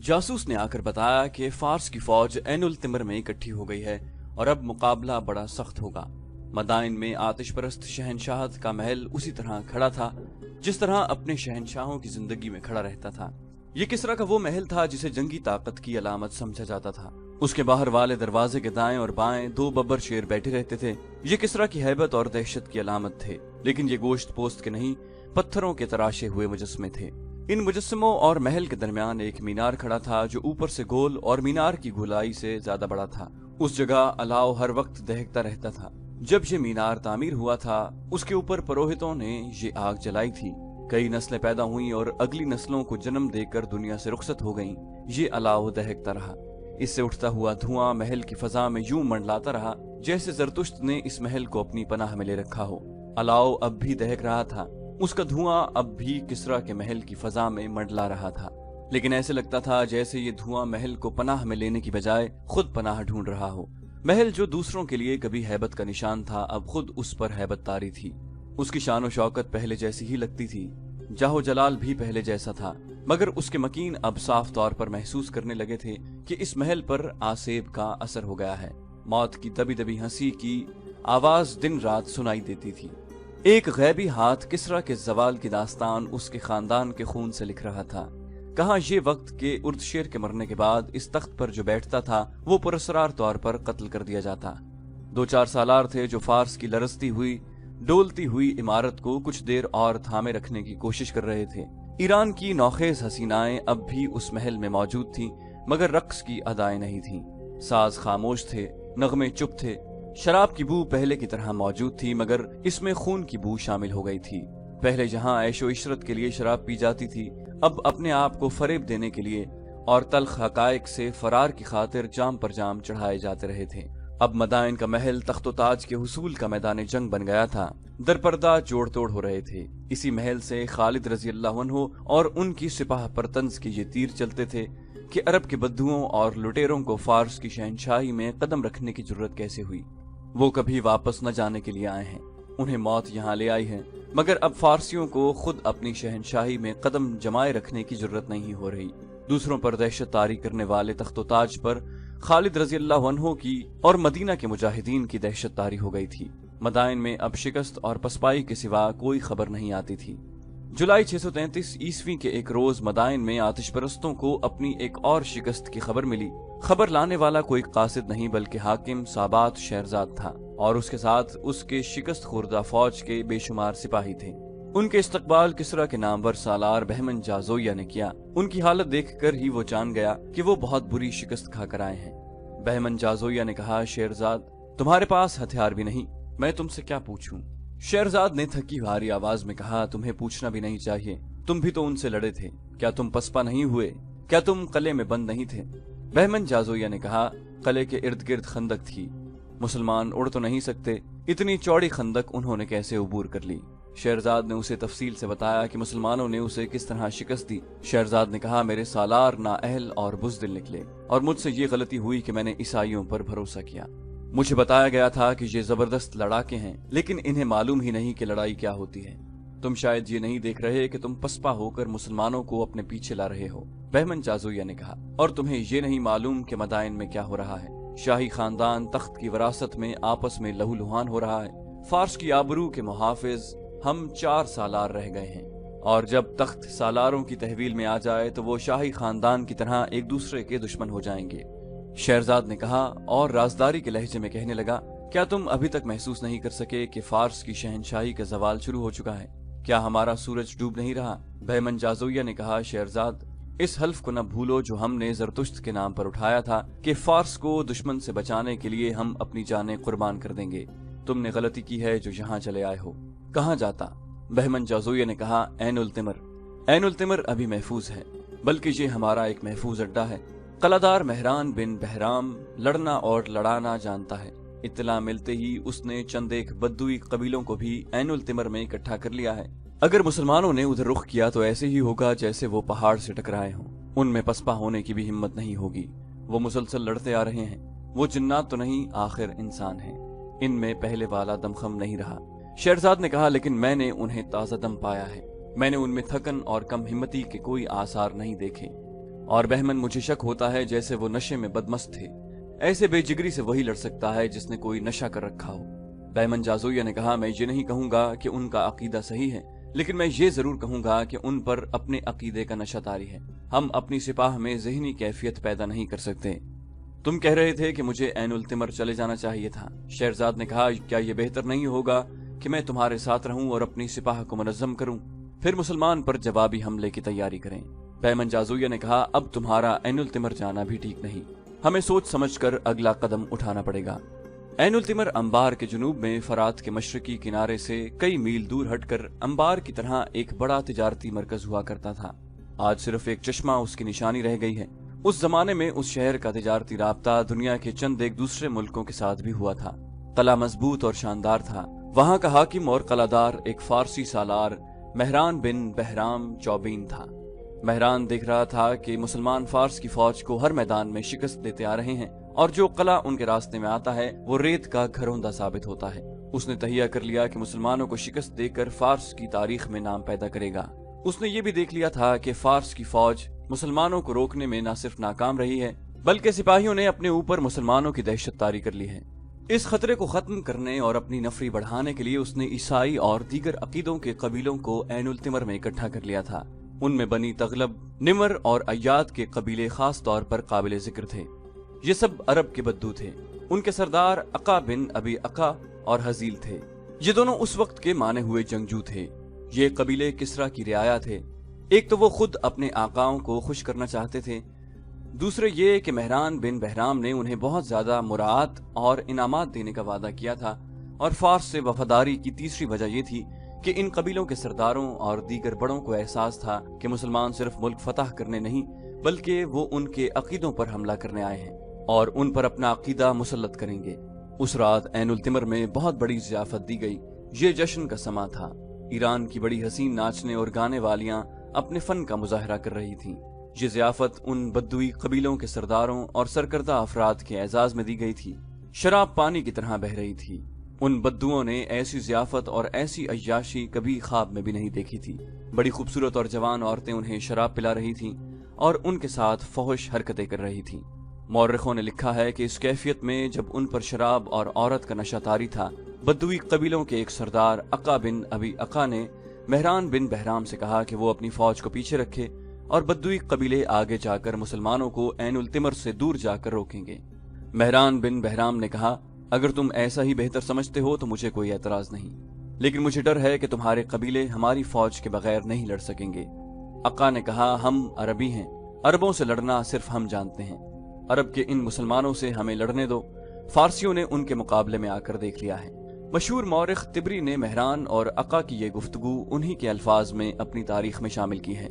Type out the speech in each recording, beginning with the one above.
जासूस ने आकर बताया कि फारस की फौज ऐनुल तिमर में इकट्ठी हो गई है और अब मुकाबला बड़ा सख्त होगा। मदाइन में आतिशपरस्त शहनशाह का महल उसी तरह खड़ा था जिस तरह अपने शहनशाहों की जिंदगी में खड़ा रहता था। ये किसरा का वो महल था जिसे जंगी ताकत की अलामत समझा जाता था। उसके बाहर वाले दरवाजे के दाएं और बाएं दो बब्बर शेर बैठे रहते थे। ये किसरा की हैबत और दहशत की अलामत थे, लेकिन ये गोश्त पोस्त के नहीं, पत्थरों के तराशे हुए मुजस्मे थे। इन मुजस्मों और महल के दरमियान एक मीनार खड़ा था जो ऊपर से गोल और मीनार की गोलाई से ज्यादा बड़ा था। उस जगह अलाव हर वक्त दहकता रहता था। जब ये मीनार तामीर हुआ था उसके ऊपर पुरोहितों ने ये आग जलाई थी। कई नस्लें पैदा हुई और अगली नस्लों को जन्म देकर दुनिया से रुखसत हो गईं। ये अलाव दहकता रहा। इससे उठता हुआ धुआं महल की फजा में यूं मंडलाता रहा जैसे जरतुश्त ने इस महल को अपनी पनाह में ले रखा हो। अलाव अब भी दहक रहा था। उसका धुआं अब भी किसरा के महल की फजा में मंडला रहा था, लेकिन ऐसे लगता था जैसे ये धुआं महल को पनाह में लेने की बजाय खुद पनाह ढूंढ रहा हो। महल जो दूसरों के लिए कभी हैबत का निशान था अब खुद उस पर हैबत तारी थी। उसकी शान और शौकत पहले जैसी ही लगती थी, जाहो जलाल भी पहले जैसा था, मगर उसके मकीन अब साफ तौर पर महसूस करने लगे थे कि इस महल पर आसेब का असर हो गया है। मौत की दबी दबी हंसी की आवाज दिन रात सुनाई देती थी। एक गैबी हाथ किसरा के जवाल की दास्तान उसके खानदान के खून से लिख रहा था। कहाँ ये वक्त के उर्दशेर के मरने के बाद इस तख्त पर जो बैठता था वो पुरस्रार तौर पर कत्ल कर दिया जाता। 2-4 सालार थे जो फारस की लरजती हुई डोलती हुई इमारत को कुछ देर और थामे रखने की कोशिश कर रहे थे। ईरान की नौखेज हसीनाएं अब भी उस महल में मौजूद थीं, मगर रक्स की अदाएं नहीं थीं। साज खामोश थे, नगमे चुप थे। शराब की बू पहले की तरह मौजूद थी, मगर इसमें खून की बू शामिल हो गई थी। पहले जहां ऐशो इशरत के लिए शराब पी जाती थी, अब अपने आप को फरेब देने के लिए और तल्ख हकायक से फरार की खातिर जाम पर जाम चढ़ाए जाते रहे थे। अब मदाइन का महल तख्तो ताज के हुसूल का मैदान जंग बन गया था। दरपर्दा जोड़ तोड़ हो रहे थे। इसी महल से खालिद रजी अल्लाह अन्हु और उनकी सिपाह पर तंज के ये तीर चलते थे कि अरब के बद्दुओं और लुटेरों को फारस की शहनशाही में कदम रखने की जरूरत कैसे हुई। वो कभी वापस न जाने के लिए आए हैं, उन्हें मौत यहाँ ले आई है, मगर अब फारसियों को खुद अपनी शहनशाही में कदम जमाए रखने की जरूरत नहीं हो रही। दूसरों पर दहशत तारी करने वाले तख्तो ताज पर खालिद रजी अल्लाह अन्हु की और मदीना के मुजाहिदीन की दहशत तारी हो गई थी। मदाइन में अब शिकस्त और पसपाई के सिवा कोई खबर नहीं आती थी। जुलाई 633 ईस्वी के एक रोज मदाइन में आतिशपरस्तों को अपनी एक और शिकस्त की खबर मिली। खबर लाने वाला कोई कासिद नहीं बल्कि हाकिम साबात शहरजाद था और उसके साथ उसके शिकस्त खुर्दा फौज के बेशुमार सिपाही थे। उनके इस्तकबाल किसरा के नामवर सालार बहमन जाजोया ने किया। उनकी हालत देखकर ही वो जान गया कि वो बहुत बुरी शिकस्त खाकर आए हैं। बहमन जाजोया ने कहा, शेरजाद तुम्हारे पास हथियार भी नहीं, मैं तुमसे क्या पूछूं? शेरजाद ने थकी हारी आवाज में कहा, तुम्हें पूछना भी नहीं चाहिए, तुम भी तो उनसे लड़े थे। क्या तुम पसपा नहीं हुए? क्या तुम कले में बंद नहीं थे? बहमन जाजोया ने कहा, कले के इर्द गिर्द खंदक थी, मुसलमान उड़ तो नहीं सकते, इतनी चौड़ी खंदक उन्होंने कैसे उबूर कर ली? शेरजाद ने उसे तफसील से बताया कि मुसलमानों ने उसे किस तरह शिकस्त दी। शेरजाद ने कहा, मेरे सालार नाअहल और बुज़दिल निकले और मुझसे ये गलती हुई कि मैंने ईसाइयों पर भरोसा किया। मुझे बताया गया था कि ये जबरदस्त लड़ाके हैं, लेकिन इन्हें मालूम ही नहीं कि लड़ाई क्या होती है। तुम शायद ये नहीं देख रहे कि तुम पसपा होकर मुसलमानों को अपने पीछे ला रहे हो, बहमन जाजोया ने कहा, और तुम्हें ये नहीं मालूम कि मदाइन में क्या हो रहा है। शाही खानदान तख्त की विरासत में आपस में लहूलुहान हो रहा है। फारस की आबरू के मुहाफिज हम 4 सालार रह गए हैं, और जब तख्त सालारों की तहवील में आ जाए तो वो शाही खानदान की तरह एक दूसरे के दुश्मन हो जाएंगे। शेरजाद ने कहा और राजदारी के लहजे में कहने लगा, क्या तुम अभी तक महसूस नहीं कर सके कि फारस की शहनशाही का जवाल शुरू हो चुका है? क्या हमारा सूरज डूब नहीं रहा? बहमन जाजोया ने कहा, शेरजाद इस हल्फ को न भूलो जो हमने जरतुश्त के नाम पर उठाया था कि फारस को दुश्मन से बचाने के लिए हम अपनी जानें कुर्बान कर देंगे। तुमने गलती की है जो यहाँ चले आए हो। कहाँ जाता? बहमन जाजोया ने कहा, ऐनुल तिमर। ऐनुल तिमर अभी महफूज है, बल्कि ये हमारा एक महफूज अड्डा है। कलादार मेहरान बिन बहराम लड़ना और लड़ाना जानता है। इत्तला मिलते ही उसने चंद एक बद्दुई कबीलों को भी ऐनुल तिमर में इकट्ठा कर लिया है। अगर मुसलमानों ने उधर रुख किया तो ऐसे ही होगा जैसे वो पहाड़ से टकराए हों। उनमें पसपा होने की भी हिम्मत नहीं होगी। वो मुसलसल लड़ते आ रहे हैं। वो जिन्नात तो नहीं, आखिर इंसान हैं। इनमें पहले वाला दमखम नहीं रहा। शेरजाद ने कहा, लेकिन मैंने उन्हें ताजा दम पाया है। मैंने उनमें थकन और कम हिम्मती के कोई आसार नहीं देखे, और बहमन मुझे शक होता है जैसे वो नशे में बदमस्त थे। ऐसे बेजिगरी से वही लड़ सकता है जिसने कोई नशा कर रखा हो। बहमन जाज़ोया ने कहा, मैं ये नहीं कहूंगा कि उनका अकीदा सही है, लेकिन मैं ये जरूर कहूंगा कि उन पर अपने अकीदे का नशा तारी है। हम अपनी सिपाह में ज़हनी कैफियत पैदा नहीं कर सकते। तुम कह रहे थे कि मुझे ऐनुल तिमर चले जाना चाहिए था। शेरजाद ने कहा, क्या यह बेहतर नहीं होगा कि मैं तुम्हारे साथ रहूं और अपनी सिपाह को मुनज़्ज़म करूं, फिर मुसलमान पर जवाबी हमले की तैयारी करें। बहमन जाज़ोया ने कहा, अब तुम्हारा ऐनुल तिमर जाना भी ठीक नहीं, हमें सोच समझकर अगला कदम उठाना पड़ेगा। ऐनुल तिमर अंबार के जुनूब में फरात के मशरकी किनारे से कई मील दूर हटकर अंबार की तरह एक बड़ा तिजारती मरकज हुआ करता था। आज सिर्फ एक चश्मा उसकी निशानी रह गई है। उस जमाने में उस शहर का तिजारती राब्ता दुनिया के चंद एक दूसरे मुल्कों के साथ भी हुआ था। कला मजबूत और शानदार था। वहां का हाकिम और कलादार एक फारसी सालार मेहरान बिन बहराम चौबीन था। मेहरान देख रहा था कि मुसलमान फारस की फौज को हर मैदान में शिकस्त देते आ रहे हैं और जो कला उनके रास्ते में आता है वो रेत का घरौंदा साबित होता है। उसने तहिया कर लिया कि मुसलमानों को शिकस्त देकर फारस की तारीख में नाम पैदा करेगा। उसने ये भी देख लिया था कि फारस की फौज मुसलमानों को रोकने में न सिर्फ नाकाम रही है, बल्कि सिपाहियों ने अपने ऊपर मुसलमानों की दहशत तारी कर ली है। इस खतरे को खत्म करने और अपनी नफरी बढ़ाने के लिए उसने ईसाई और दीगर अकीदों के कबीलों को ऐनुल तिमर में इकट्ठा कर लिया था। उनमें बनी तगलब, निमर और अय्याद के कबीले खास तौर पर काबिल जिक्र थे। ये सब अरब के बद्दू थे। उनके सरदार अका बिन अबी अका और हजील थे। ये दोनों उस वक्त के माने हुए जंगजू थे। ये कबीले किसरा की रियाया थे। एक तो वो खुद अपने आकाओं को खुश करना चाहते थे, दूसरे ये कि मेहरान बिन बहराम ने उन्हें बहुत ज्यादा मुराद और इनामात देने का वादा किया था, और फारस से वफादारी की तीसरी वजह यह थी कि इन कबीलों के सरदारों और दीगर बड़ों को एहसास था कि मुसलमान सिर्फ मुल्क फतह करने नहीं, बल्कि वो उनके अकीदों पर हमला करने आए हैं और उन पर अपना अकीदा मुसल्लत करेंगे। उस रात ऐनुल तिमर में बहुत बड़ी ज़ियाफत दी गई। ये जश्न का समा था। ईरान की बड़ी हसीन नाचने और गाने वालियां अपने फन का मुजाहरा कर रही थीं। ये ज़ियाफत उन बद्दुई कबीलों के सरदारों और सरकर्दा अफराद के एजाज में दी गई थी। शराब पानी की तरह बह रही थी। उन बद्दुओं ने ऐसी ज़ियाफत और ऐसी अय्याशी कभी ख्वाब में भी नहीं देखी थी। बड़ी खूबसूरत और जवान औरतें उन्हें शराब पिला रही थीं और उनके साथ फौहिश हरकतें कर रही थीं। मौर्रिखों ने लिखा है कि इस कैफियत में जब उन पर शराब और औरत का नशा तारी था, बद्दुई कबीलों के एक सरदार अका बिन अबी अका ने मेहरान बिन बहराम से कहा कि वो अपनी फौज को पीछे रखे और बद्दुई कबीले आगे जाकर मुसलमानों को ऐनुल तिमर से दूर जाकर रोकेंगे। मेहरान बिन बहराम ने कहा, अगर तुम ऐसा ही बेहतर समझते हो तो मुझे कोई एतराज नहीं, लेकिन मुझे डर है कि तुम्हारे कबीले हमारी फौज के बगैर नहीं लड़ सकेंगे। अका ने कहा, हम अरबी हैं, अरबों से लड़ना सिर्फ हम जानते हैं। अरब के इन मुसलमानों से हमें लड़ने दो। फारसियों ने उनके मुकाबले में आकर देख लिया है। मशहूर मौरिख तिबरी ने मेहरान और अका की ये गुफ्तगू उन्हीं के अल्फाज में अपनी तारीख में शामिल की है।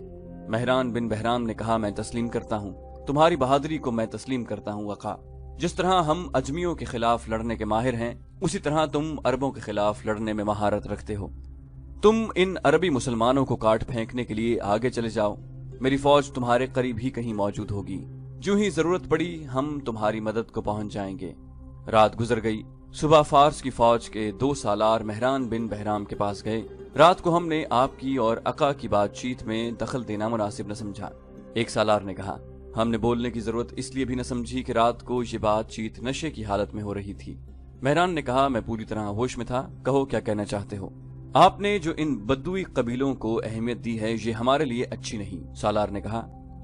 मेहरान बिन बहराम ने कहा, मैं तस्लीम करता हूँ, तुम्हारी बहादुरी को मैं तस्लीम करता हूँ अका। जिस तरह हम अजमियों के खिलाफ लड़ने के माहिर हैं, उसी तरह तुम अरबों के खिलाफ लड़ने में महारत रखते हो। तुम इन अरबी मुसलमानों को काट फेंकने के लिए आगे चले जाओ। मेरी फौज तुम्हारे करीब ही कहीं मौजूद होगी। जो ही जरूरत पड़ी हम तुम्हारी मदद को पहुंच जाएंगे। रात गुजर गई। सुबह फारस की फौज के 2 सालार मेहरान बिन बहराम के पास गए। रात को हमने आपकी और अका की बातचीत में दखल देना मुनासिब न समझा। एक सालार ने कहा, हमने बोलने की जरूरत इसलिए भी न समझी कि रात को ये बातचीत नशे की हालत में हो रही थी। मेहरान ने कहा, मैं पूरी तरह होश में था, कहो क्या कहना चाहते हो। आपने जो इन बद्दुई कबीलों को अहमियत दी है ये हमारे लिए अच्छी नहीं। सालार ने कहा,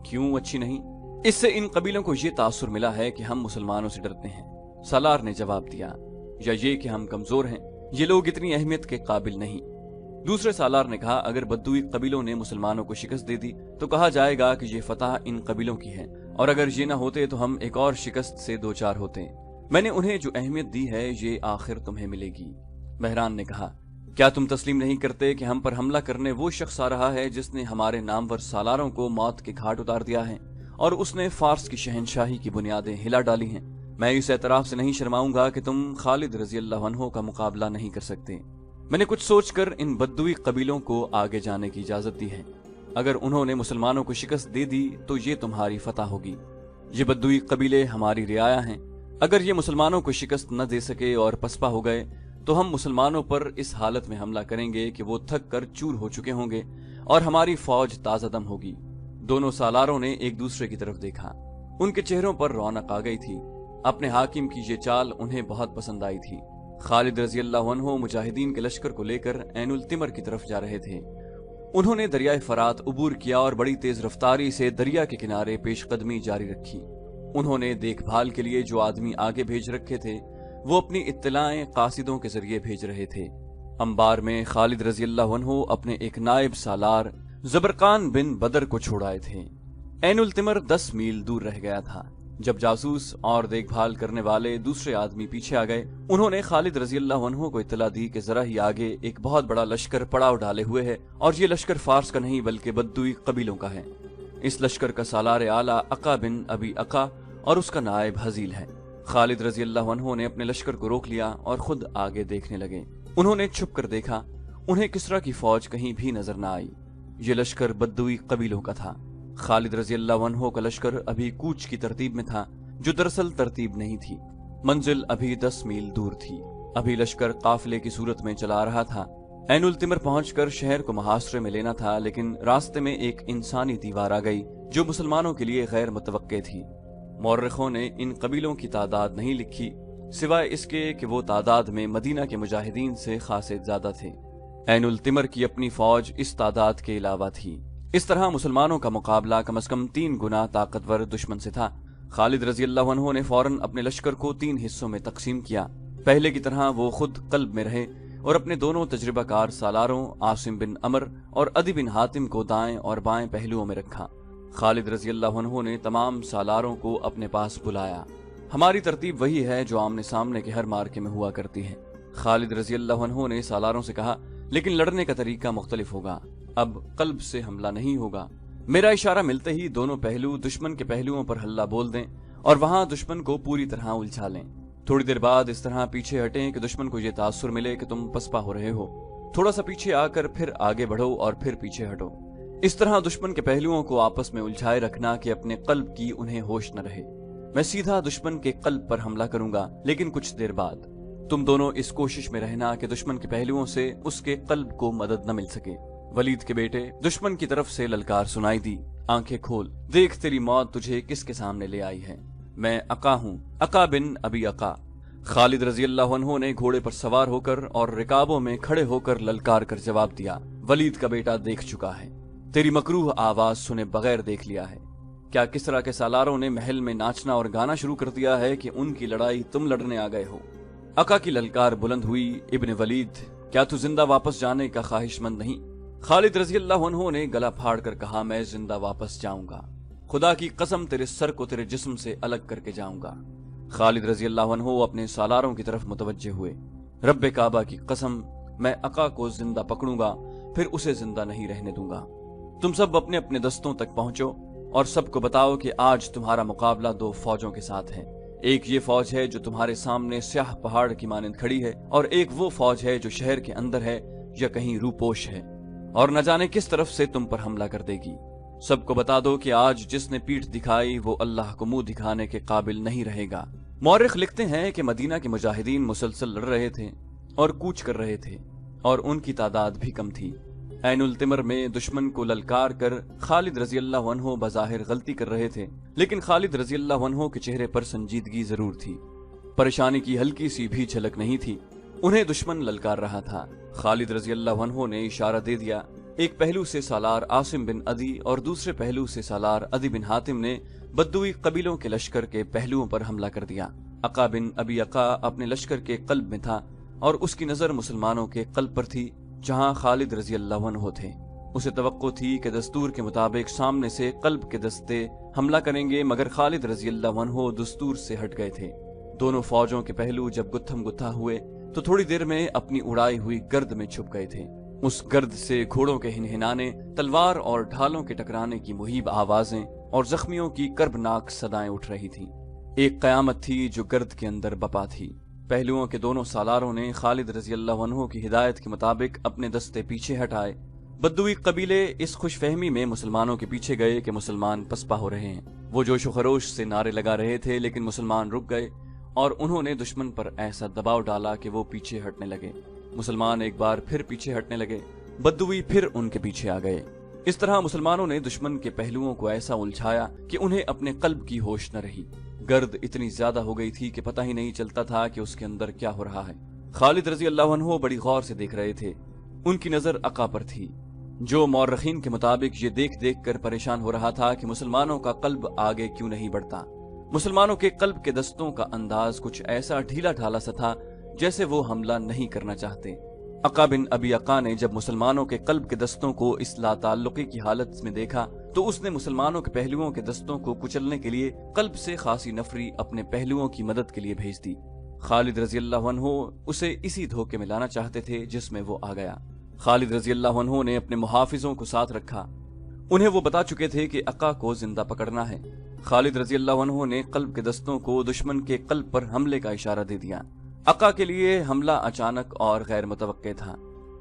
क्यों अच्छी नहीं? इससे इन कबीलों को ये तासुर मिला है कि हम मुसलमानों से डरते हैं। सालार ने जवाब दिया, या ये कि हम कमजोर हैं, ये लोग इतनी अहमियत के काबिल नहीं। दूसरे सालार ने कहा, अगर बद्दुई कबीलों ने मुसलमानों को शिकस्त दे दी तो कहा जाएगा कि ये फतह इन कबीलों की है, और अगर ये न होते तो हम एक और शिकस्त से 2-4 होते। मैंने उन्हें जो अहमियत दी है ये आखिर तुम्हें मिलेगी। मेहरान ने कहा, क्या तुम तस्लीम नहीं करते कि हम पर हमला करने वो शख्स आ रहा है जिसने हमारे नामवर सालारों को मौत के घाट उतार दिया है और उसने फारस की शहनशाही की बुनियादें हिला डाली हैं। मैं इस एतराफ से नहीं शर्माऊंगा कि तुम खालिद रजी अल्लाह अन्हु का मुकाबला नहीं कर सकते। मैंने कुछ सोचकर इन बद्दुई कबीलों को आगे जाने की इजाजत दी है। अगर उन्होंने मुसलमानों को शिकस्त दे दी तो ये तुम्हारी फतह होगी। ये बद्दुई कबीले हमारी रियाया हैं। अगर ये मुसलमानों को शिकस्त न दे सके और पसपा हो गए तो हम मुसलमानों पर इस हालत में हमला करेंगे कि वो थक कर चूर हो चुके होंगे और हमारी फौज ताजा दम होगी। दोनों सालारों ने एक दूसरे की तरफ देखा। उनके चेहरों पर रौनक आ गई थी। अपने हाकिम की ये चाल उन्हें बहुत पसंद आई थी। खालिद रजी अल्लाह अन्हु मुजाहिदीन के लश्कर को लेकर ऐनुल तिमर की तरफ जा रहे थे। उन्होंने दरियाए फरात उबूर किया और बड़ी तेज रफ्तारी से दरिया के किनारे पेशकदमी जारी रखी। उन्होंने देखभाल के लिए जो आदमी आगे भेज रखे थे वो अपनी इत्तलाएं कासिदों के जरिए भेज रहे थे। अंबार में खालिद रजी अल्लाह अन्हु अपने एक नायब सालार जबरकान बिन बदर को छोड़ाए थे। ऐनुल तिमर 10 मील दूर रह गया था। जब जासूस और देखभाल करने वाले दूसरे आदमी पीछे आ गए, उन्होंने खालिद रजी अल्लाह अन्हु को इत्तला दी कि जरा ही आगे एक बहुत बड़ा लश्कर पड़ाव डाले हुए है और ये लश्कर फारस का नहीं बल्कि बद्दुई कबीलों का है। इस लश्कर का सालार आला अका बिन अबी अका और उसका नायब हजील है। खालिद रजी अल्लाह अन्हु ने अपने लश्कर को रोक लिया और खुद आगे देखने लगे। उन्होंने छुप कर देखा, उन्हें किसरा की फौज कहीं भी नजर न आई। ये लश्कर बद्दुई कबीलों का था। खालिद रजी अल्लाह अन्हु का लश्कर अभी कूच की तरतीब में था, जो दरअसल तरतीब नहीं थी। मंजिल अभी 10 मील दूर थी। अभी लश्कर काफिले की सूरत में चला रहा था। ऐनुल तिमर पहुंचकर शहर को मुहासरे में लेना था, लेकिन रास्ते में एक इंसानी दीवार आ गई जो मुसलमानों के लिए गैर मुतवक्के थी। मौर्रिखों ने इन कबीलों की तादाद नहीं लिखी, सिवाय इसके कि वो तादाद में मदीना के मुजाहिदीन से खासे ज्यादा थे। ऐनुल तिमर की अपनी फौज इस तादाद के अलावा थी। इस तरह मुसलमानों का मुकाबला कम से कम 3 गुना ताकतवर दुश्मन से था। खालिद रजी अल्लाह अन्हु ने फौरन अपने लश्कर को 3 हिस्सों में तकसीम किया। पहले की तरह वो खुद कल्ब में रहे और अपने दोनों तजर्बाकार सालारों आसिम बिन अमर और अदी बिन हातिम को दाएं और बाएं पहलुओं में रखा। खालिद रजी अल्लाह अन्हु ने तमाम सालारों को अपने पास बुलाया। हमारी तरतीब वही है जो आमने सामने के हर मार्के में हुआ करती है। खालिद रजी अल्लाह अन्हु ने सालारों से कहा, लेकिन लड़ने का तरीका मुख्तलिफ होगा। अब कल्ब से हमला नहीं होगा। मेरा इशारा मिलते ही दोनों पहलू दुश्मन के पहलुओं पर हल्ला बोल दें और वहां दुश्मन को पूरी तरह उलझा लें। थोड़ी देर बाद इस तरह पीछे हटें कि दुश्मन को यह तासुर मिले कि तुम पसपा हो रहे हो। थोड़ा सा पीछे आकर फिर आगे बढ़ो और फिर पीछे हटो। इस तरह दुश्मन के पहलुओं को आपस में उलझाए रखना कि अपने कल्ब की उन्हें होश न रहे। मैं सीधा दुश्मन के कल्ब पर हमला करूंगा, लेकिन कुछ देर बाद तुम दोनों इस कोशिश में रहना कि दुश्मन के पहलुओं से उसके कल्ब को मदद न मिल सके। वलीद के बेटे, दुश्मन की तरफ से ललकार सुनाई दी। आंखें खोल, देख तेरी मौत तुझे किसके सामने ले आई है। मैं अका हूँ, अका बिन अबी अका। खालिद रजी अल्लाह अन्हु ने घोड़े पर सवार होकर और रिकाबों में खड़े होकर ललकार कर जवाब दिया, वलीद का बेटा देख चुका है, तेरी मकरूह आवाज सुने बगैर देख लिया है। क्या किसरा के सालारों ने महल में नाचना और गाना शुरू कर दिया है कि उनकी लड़ाई तुम लड़ने आ गए हो। अका की ललकार बुलंद हुई, इब्ने वलीद, क्या तू जिंदा वापस जाने का ख्वाहिशमंद नहीं? खालिद रजी अल्लाह अन्हु ने गला फाड़ कर कहा, मैं जिंदा वापस जाऊंगा, खुदा की कसम तेरे सर को तेरे जिस्म से अलग करके जाऊंगा। खालिद रजी अल्लाह अन्हु अपने सालारों की तरफ मुतवज्जे हुए। रब्बे काबा की कसम, मैं अका को जिंदा पकड़ूंगा, फिर उसे जिंदा नहीं रहने दूंगा। तुम सब अपने अपने दस्तों तक पहुंचो और सबको बताओ कि आज तुम्हारा मुकाबला 2 फौजों के साथ है। एक ये फौज है जो तुम्हारे सामने स्याह पहाड़ की मानंद खड़ी है, और एक वो फौज है जो शहर के अंदर है या कहीं रूपोश है और न जाने किस तरफ से तुम पर हमला कर देगी। सबको बता दो कि आज जिसने पीठ दिखाई वो अल्लाह को मुंह दिखाने के काबिल नहीं रहेगा। मौरिख लिखते हैं कि मदीना के मुजाहिदीन मुसलसल लड़ रहे थे और कूच कर रहे थे और उनकी तादाद भी कम थी। ऐनुल तिमर में दुश्मन को ललकार कर खालिद रजी अल्लाह अन्हु बज़ाहिर गलती कर रहे थे, लेकिन खालिद रजी अल्लाह अन्हु के चेहरे पर संजीदगी जरूर थी। परेशानी की हल्की सी भी झलक नहीं थी। उन्हें दुश्मन ललकार रहा था। खालिद रजी अल्लाह अन्हु ने इशारा दे दिया। एक पहलू से सालार आसिम बिन अदी और दूसरे पहलू से सालार अदी बिन हातिम ने बद्दुई कबीलों के लश्कर के पहलुओं पर हमला कर दिया। अका बिन अबी अका अपने लश्कर के कल्ब में था और उसकी नजर मुसलमानों के कल्ब पर थी जहां खालिद रजी अल्लाह अन्हु थे। उसे तवक्को थी कि दस्तूर के मुताबिक सामने से कल्ब के दस्ते हमला करेंगे, मगर खालिद रजी अल्लाह अन्हु दस्तूर से हट गए थे। दोनों फौजों के पहलू जब गुत्थम गुत्था हुए तो थोड़ी देर में अपनी उड़ाई हुई गर्द में छुप गए थे। उस गर्द से घोड़ों के हिनहिनाने, तलवार और ढालों के टकराने की मुहीब आवाजें और जख्मियों की कर्बनाक सदाएं उठ रही थीं। एक कयामत थी जो गर्द के अंदर बपा थी। पहलुओं के दोनों सालारों ने खालिद रजी अल्लाह अन्हु की हिदायत के मुताबिक अपने दस्ते पीछे हटाए। बद्दुई कबीले इस खुशफहमी में मुसलमानों के पीछे गए कि मुसलमान पसपा हो रहे हैं। वो जोश खरोश से नारे लगा रहे थे, लेकिन मुसलमान रुक गए और उन्होंने दुश्मन पर ऐसा दबाव डाला कि वो पीछे हटने लगे। मुसलमान एक बार फिर पीछे हटने लगे। बद्दुई फिर उनके पीछे आ गए। इस तरह मुसलमानों ने दुश्मन के पहलुओं को ऐसा उलझाया कि उन्हें अपने कल्ब की होश न रही। गर्द इतनी ज्यादा हो गई थी कि पता ही नहीं चलता था कि उसके अंदर क्या हो रहा है। खालिद रजी अल्लाह अन्हु बड़ी गौर से देख रहे थे। उनकी नजर अका पर थी, जो मौर्रखीन के मुताबिक ये देख देख कर परेशान हो रहा था कि मुसलमानों का कल्ब आगे क्यों नहीं बढ़ता। मुसलमानों के कल्ब के दस्तों का अंदाज कुछ ऐसा ढीला ढाला सा था जैसे वो हमला नहीं करना चाहते। अका बिन अबी अका ने जब मुसलमानों के कल्ब के दस्तों को इस लाताल्लुकी की हालत में देखा तो उसने मुसलमानों के पहलुओं के दस्तों को कुचलने के लिए कल्ब से खासी नफरी अपने पहलुओं की मदद के लिए भेज दी। खालिद रजी अल्लाह अन्हु उसे इसी धोखे में लाना चाहते थे जिसमें वो आ गया। खालिद रजी अल्लाह अन्हु ने अपने मुहाफिजों को साथ रखा। उन्हें वो बता चुके थे कि अका को जिंदा पकड़ना है। खालिद रजी अल्लाह अन्हु ने कल्ब के दस्तों को दुश्मन के कल्ब पर हमले का इशारा दे दिया। अका के लिए हमला अचानक और गैर मुतवक्के था।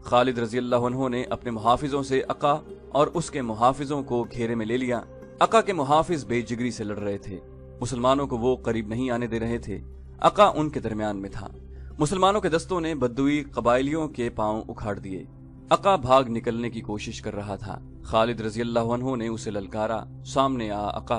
खालिद रजी अल्लाह अन्हु ने अपने मुहाफिजों से अका और उसके मुहाफिजों को घेरे में ले लिया। अका के मुहाफिज बेजिगरी से लड़ रहे थे। मुसलमानों को वो करीब नहीं आने दे रहे थे। अका उनके दरमियान में था। मुसलमानों के दस्तों ने बद्दुई कबाइलियों के पांव उखाड़ दिए। अका भाग निकलने की कोशिश कर रहा था। खालिद रजी अल्लाह अन्हु ने उसे ललकारा, सामने आ अका,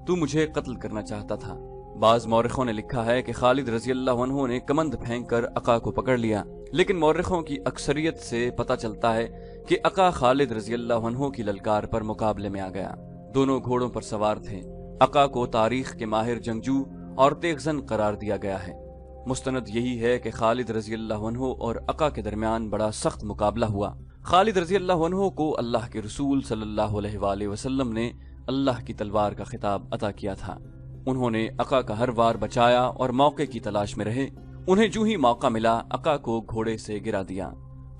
तू मुझे कत्ल करना चाहता था। बाज मौरखों ने लिखा है कि खालिद रजी अल्लाह अन्हु ने कमंद फेंक कर अका को पकड़ लिया, लेकिन मौरखों की अक्सरियत से पता चलता है कि अका खालिद रजी अल्लाह अन्हु की ललकार पर मुकाबले में आ गया। दोनों घोड़ों पर सवार थे। अका को तारीख के माहिर जंगजू और तेगजन करार दिया गया है। मुस्तनद यही है कि खालिद रजी अल्लाह अन्हु और अका के दरमियान बड़ा सख्त मुकाबला हुआ। खालिद रजी अल्लाह अन्हु को अल्लाह के रसूल सल्लल्लाहु अलैहि वसल्लम ने अल्लाह की तलवार का खिताब अता किया था। उन्होंने अका का हर वार बचाया और मौके की तलाश में रहे। उन्हें जो ही मौका मिला अका को घोड़े से गिरा दिया।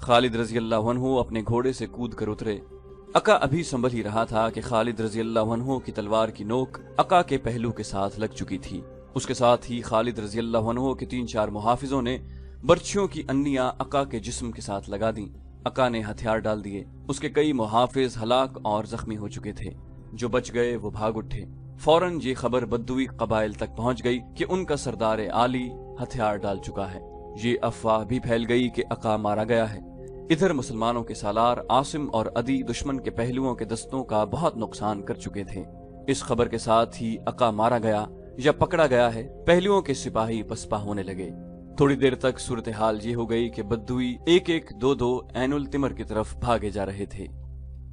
खालिद रजी अल्लाह अन्हु अपने घोड़े से कूद कर उतरे। अका अभी संभल ही रहा था कि खालिद रजी अल्लाह अन्हु की तलवार की नोक अका के पहलू के साथ लग चुकी थी। उसके साथ ही खालिद रजी अल्लाह अन्हु के 3-4 मुहाफिजों ने बर्छियों की अन्नियां अका के जिस्म के साथ लगा दी। अका ने हथियार डाल दिए। उसके कई मुहाफिज हलाक और जख्मी हो चुके थे। जो बच गए वो भाग उठे। फौरन ये खबर बद्दुई कबाइल तक पहुंच गई कि उनका सरदार आली हथियार डाल चुका है। ये अफवाह भी फैल गई कि अका मारा गया है। इधर मुसलमानों के सालार आसिम और अदी दुश्मन के पहलुओं के दस्तों का बहुत नुकसान कर चुके थे। इस खबर के साथ ही अका मारा गया या पकड़ा गया है, पहलुओं के सिपाही पसपा होने लगे। थोड़ी देर तक सूरत हाल ये हो गई कि बद्दुई 1-1, 2-2 ऐनुल तिमर की तरफ भागे जा रहे थे।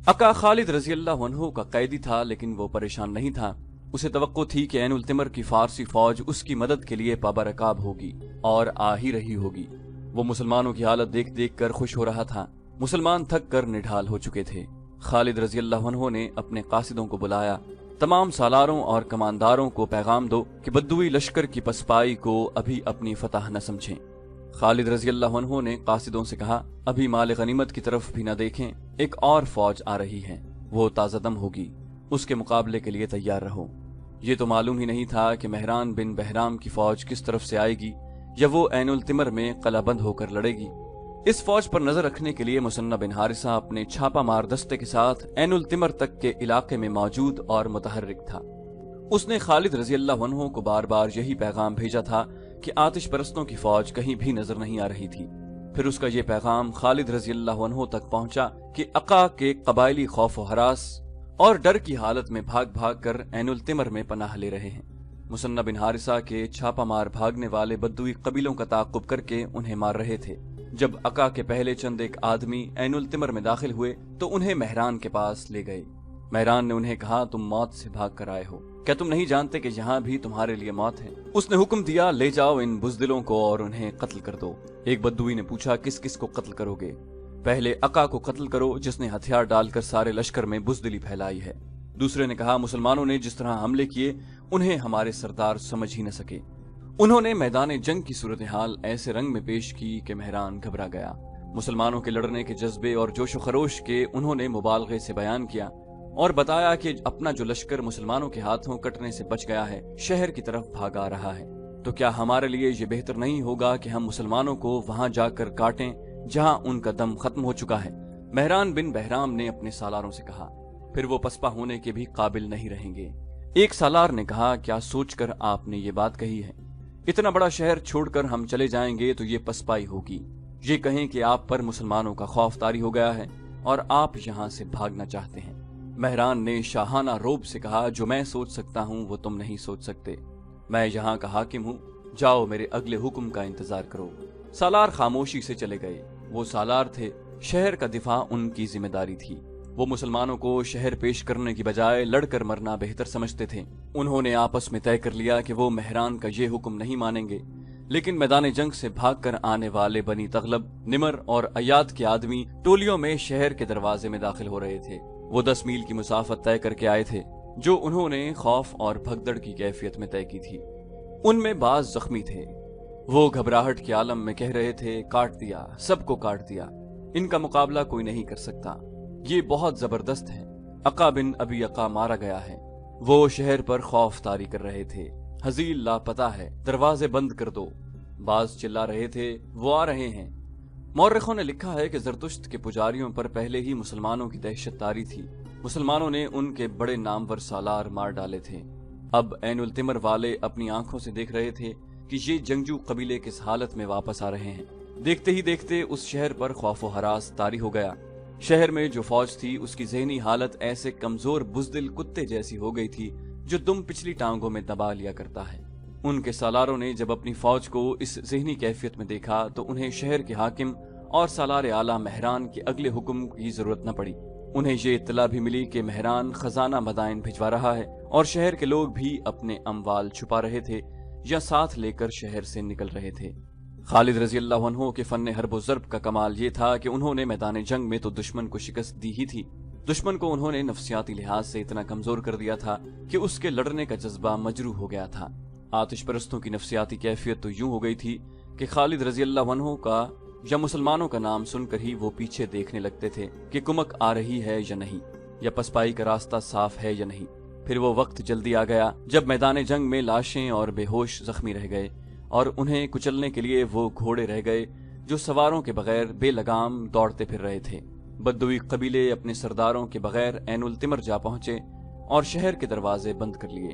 अका खालिद रजी अल्लाह अन्हु का कैदी था, लेकिन वो परेशान नहीं था। उसे तवक्को थी कि ऐनुल तिमर की फारसी फौज उसकी मदद के लिए पाबरकाब होगी और आ ही रही होगी। वो मुसलमानों की हालत देख देख कर खुश हो रहा था। मुसलमान थक कर निढाल हो चुके थे। खालिद रजी अल्लाह अन्हु ने अपने कासिदों को बुलाया। तमाम सालारों और कमांदारों को पैगाम दो कि बद्दुई लश्कर की पसपाई को अभी अपनी फतह न समझें। खालिद रजी अल्लाह अन्हु ने कासिदों से कहा, अभी माल गनीमत की तरफ भी न देखें, एक और फौज आ रही है, वो ताज़ादम होगी, उसके मुकाबले के लिए तैयार रहो। ये तो मालूम ही नहीं था कि मेहरान बिन बहराम की फौज किस तरफ से आएगी या वो ऐनुल तिमर में कलाबंद होकर लड़ेगी। इस फौज पर नजर रखने के लिए मुसन्ना बिन हारिसा अपने छापा मार दस्ते के साथ ऐनुल तिमर तक के इलाके में मौजूद और मुतहर्रिक था। उसने खालिद रजी अल्लाह अन्हु को बार बार यही पैगाम भेजा था कि आतिश परस्तों की फौज कहीं भी नजर नहीं आ रही थी। फिर उसका ये पैगाम खालिद रजी अल्लाह अन्हु तक पहुंचा कि अका के कबायली खौफ व हरास और डर की हालत में भाग भाग कर ऐनुल तिमर में पनाह ले रहे हैं। मुसन्ना बिन हारिसा के छापा मार भागने वाले बद्दुई कबीलों का ताक़ुब करके उन्हें मार रहे थे। जब अका के पहले चंद एक आदमी ऐनुल तिमर में दाखिल हुए तो उन्हें मेहरान के पास ले गए। मेहरान ने उन्हें कहा, तुम मौत से भाग कर आए हो, क्या तुम नहीं जानते कि यहाँ भी तुम्हारे लिए मौत है? उसने हुक्म दिया, ले जाओ इन बुज़दिलों को और उन्हें कत्ल कर दो। एक बद्दुई ने पूछा, किस किस को कत्ल करोगे? पहले अका को कत्ल करो जिसने हथियार डालकर सारे लश्कर में बुज़दिली फैलाई है। दूसरे ने कहा, मुसलमानों ने जिस तरह हमले किए उन्हें हमारे सरदार समझ ही न सके। उन्होंने मैदान जंग की सूरत हाल ऐसे रंग में पेश की कि मेहरान घबरा गया। मुसलमानों के लड़ने के जज्बे और जोश व खरोश के उन्होंने मुबालगे से बयान किया और बताया कि अपना जो लश्कर मुसलमानों के हाथों कटने से बच गया है, शहर की तरफ भागा रहा है, तो क्या हमारे लिए ये बेहतर नहीं होगा कि हम मुसलमानों को वहां जाकर काटें जहां उनका दम खत्म हो चुका है? मेहरान बिन बहराम ने अपने सालारों से कहा, फिर वो पसपा होने के भी काबिल नहीं रहेंगे। एक सालार ने कहा, क्या सोचकर आपने ये बात कही है? इतना बड़ा शहर छोड़कर हम चले जाएंगे तो ये पसपाई होगी। ये कहें कि आप पर मुसलमानों का खौफ तारी हो गया है और आप यहाँ से भागना चाहते हैं। مہران نے شاہانہ روب سے کہا، جو میں سوچ سکتا ہوں وہ تم نہیں سوچ سکتے، میں یہاں کا حاکم ہوں، جاؤ میرے اگلے حکم کا انتظار کرو۔ سالار خاموشی سے چلے گئے۔ وہ سالار تھے، شہر کا دفاع ان کی ذمہ داری تھی۔ وہ مسلمانوں کو شہر پیش کرنے کی بجائے لڑ کر مرنا بہتر سمجھتے تھے۔ انہوں نے آپس میں طے کر لیا کہ وہ مہران کا یہ حکم نہیں مانیں گے، لیکن میدان جنگ سے بھاگ کر آنے والے بنی تغلب، نمر اور ایاد کے آدمی ٹولیوں میں شہر کے دروازے میں داخل ہو رہے تھے۔ وہ 10 میل کی مسافت طے کر کے آئے تھے، جو انہوں نے خوف اور بھگدڑ کی کیفیت میں طے کی تھی۔ ان میں بعض زخمی تھے۔ وہ گھبراہٹ کے عالم میں کہہ رہے تھے، کاٹ دیا، سب کو کاٹ دیا، ان کا مقابلہ کوئی نہیں کر سکتا، یہ بہت زبردست ہے۔ عقا بن ابی عقا مارا گیا ہے۔ وہ شہر پر خوف طاری کر رہے تھے۔ حزیل لاپتہ ہے، دروازے بند کر دو۔ بعض چلا رہے تھے، وہ آ رہے ہیں۔ مورخوں نے لکھا ہے کہ زرتشت کے پجاریوں پر پہلے ہی مسلمانوں کی دہشت طاری تھی۔ مسلمانوں نے ان کے بڑے نامور سالار مار ڈالے تھے۔ اب عین التمر والے اپنی آنکھوں سے دیکھ رہے تھے کہ یہ جنگجو قبیلے کس حالت میں واپس آ رہے ہیں۔ دیکھتے ہی دیکھتے اس شہر پر خوف و ہراس طاری ہو گیا۔ شہر میں جو فوج تھی اس کی ذہنی حالت ایسے کمزور بزدل کتے جیسی ہو گئی تھی جو دم پچھلی ٹانگوں میں دبا لیا کرتا ہے۔ ان کے سالاروں نے جب اپنی فوج کو اس ذہنی کیفیت میں دیکھا تو انہیں شہر کے حاکم اور سالار اعلیٰ مہران کے اگلے حکم کی ضرورت نہ پڑی۔ انہیں یہ اطلاع بھی ملی کہ مہران خزانہ مدائن بھجوا رہا ہے اور شہر کے لوگ بھی اپنے اموال چھپا رہے تھے یا ساتھ لے کر شہر سے نکل رہے تھے۔ خالد رضی اللہ عنہ کے فن حرب و ضرب کا کمال یہ تھا کہ انہوں نے میدان جنگ میں تو دشمن کو شکست دی ہی تھی، دشمن کو انہوں نے نفسیاتی لحاظ سے اتنا کمزور کر دیا تھا کہ اس کے لڑنے کا جذبہ مجروح ہو گیا تھا۔ آتش پرستوں کی نفسیاتی کیفیت تو یوں ہو گئی تھی کہ خالد رضی اللہ عنہ کا یا مسلمانوں کا نام سن کر ہی وہ پیچھے دیکھنے لگتے تھے کہ کمک آ رہی ہے یا نہیں، یا پسپائی کا راستہ صاف ہے یا نہیں۔ پھر وہ وقت جلدی آ گیا جب میدان جنگ میں لاشیں اور بے ہوش زخمی رہ گئے، اور انہیں کچلنے کے لیے وہ گھوڑے رہ گئے جو سواروں کے بغیر بے لگام دوڑتے پھر رہے تھے۔ بدوی قبیلے اپنے سرداروں کے بغیر عین التمر جا پہنچے اور شہر کے دروازے بند کر لیے۔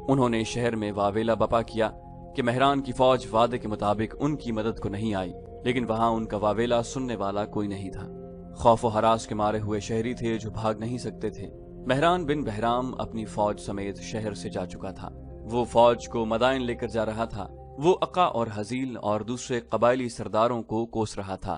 انہوں نے شہر میں واویلا بپا کیا کہ مہران کی فوج وعدے کے مطابق ان کی مدد کو نہیں آئی، لیکن وہاں ان کا واویلا سننے والا کوئی نہیں تھا۔ خوف و ہراس کے مارے ہوئے شہری تھے جو بھاگ نہیں سکتے تھے۔ مہران بن بہرام اپنی فوج سمیت شہر سے جا چکا تھا۔ وہ فوج کو مدائن لے کر جا رہا تھا۔ وہ عقا اور حزیل اور دوسرے قبائلی سرداروں کو کوس رہا تھا۔